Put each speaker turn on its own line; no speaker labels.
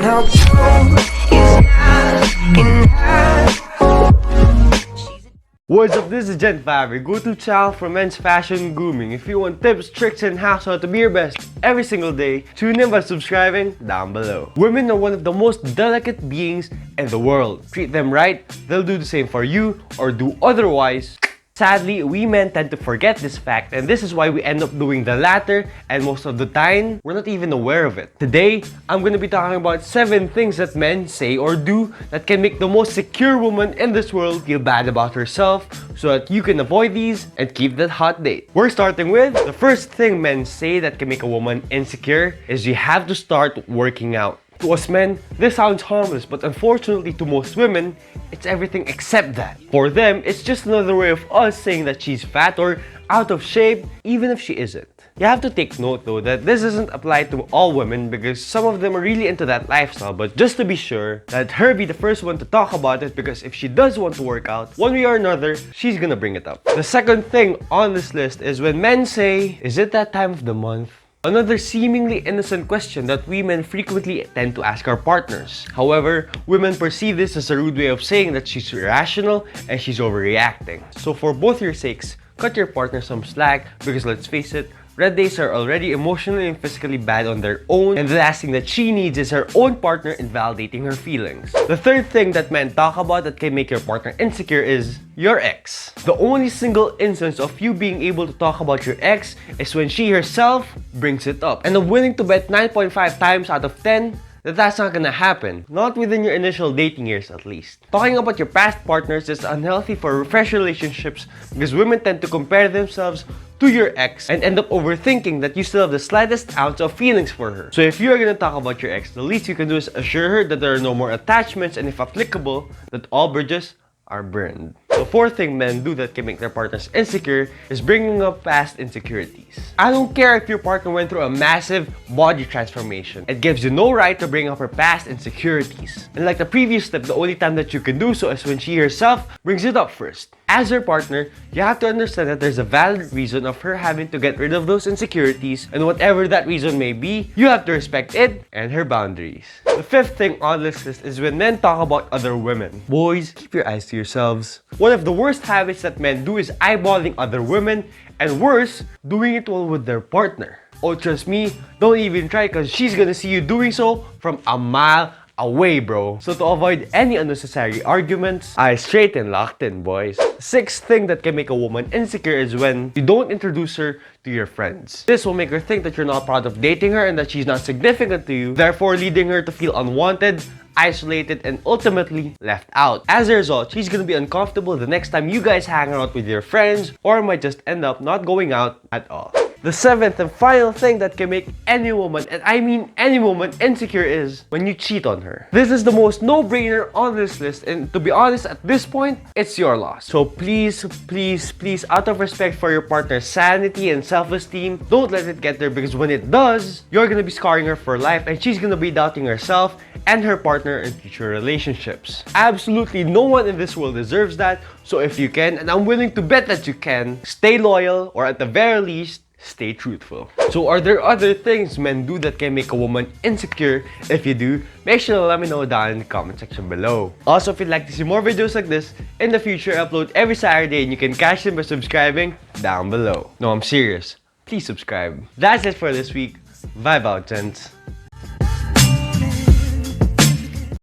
how true is not enough.
What's up, this is Gent Vibe, your go-to channel for men's fashion grooming. If you want tips, tricks, and hacks on how to be your best every single day, tune in by subscribing down below. Women are one of the most delicate beings in the world. Treat them right, they'll do the same for you, or do otherwise. Sadly, we men tend to forget this fact, and this is why we end up doing the latter, and most of the time, we're not even aware of it. Today, I'm gonna be talking about 7 things that men say or do that can make the most secure woman in this world feel bad about herself, so that you can avoid these and keep that hot date. We're starting with the first thing men say that can make a woman insecure is you have to start working out. To us men, this sounds harmless, but unfortunately to most women, it's everything except that. For them, it's just another way of us saying that she's fat or out of shape, even if she isn't. You have to take note though that this doesn't apply to all women because some of them are really into that lifestyle, but just to be sure, let her be the first one to talk about it, because if she does want to work out, one way or another, she's gonna bring it up. The second thing on this list is when men say, "Is it that time of the month?" Another seemingly innocent question that women frequently tend to ask our partners. However, women perceive this as a rude way of saying that she's irrational and she's overreacting. So for both your sakes, cut your partner some slack, because let's face it, red days are already emotionally and physically bad on their own, and the last thing that she needs is her own partner invalidating her feelings. The third thing that men talk about that can make your partner insecure is your ex. The only single instance of you being able to talk about your ex is when she herself brings it up. And I'm willing to bet 9.5 times out of 10 that that's not gonna happen. Not within your initial dating years at least. Talking about your past partners is unhealthy for fresh relationships because women tend to compare themselves to your ex and end up overthinking that you still have the slightest ounce of feelings for her. So if you're gonna talk about your ex, the least you can do is assure her that there are no more attachments, and if applicable, that all bridges are burned. The fourth thing men do that can make their partners insecure is bringing up past insecurities. I don't care if your partner went through a massive body transformation. It gives you no right to bring up her past insecurities. And like the previous step, the only time that you can do so is when she herself brings it up first. As her partner, you have to understand that there's a valid reason of her having to get rid of those insecurities, and whatever that reason may be, you have to respect it and her boundaries. The fifth thing on this list is when men talk about other women. Boys, keep your eyes to yourselves. One of the worst habits that men do is eyeballing other women, and worse, doing it while with their partner. Oh, trust me, don't even try, because she's gonna see you doing so from a mile away, bro. So to avoid any unnecessary arguments, I straight and locked in, boys. Sixth thing that can make a woman insecure is when you don't introduce her to your friends. This will make her think that you're not proud of dating her and that she's not significant to you, therefore leading her to feel unwanted, isolated, and ultimately left out. As a result, she's gonna be uncomfortable the next time you guys hang out with your friends, or might just end up not going out at all. The seventh and final thing that can make any woman, and I mean any woman, insecure is when you cheat on her. This is the most no-brainer on this list, and to be honest, at this point, it's your loss. So please, please, please, out of respect for your partner's sanity and self-esteem, don't let it get there, because when it does, you're gonna be scarring her for life, and she's gonna be doubting herself and her partner in future relationships. Absolutely no one in this world deserves that, so if you can, and I'm willing to bet that you can, stay loyal, or at the very least, stay truthful. So are there other things men do that can make a woman insecure? If you do, make sure to let me know down in the comment section below. Also, if you'd like to see more videos like this in the future, I upload every Saturday, and you can catch them by subscribing down below. No, I'm serious. Please subscribe. That's it for this week. Vibe out, gents.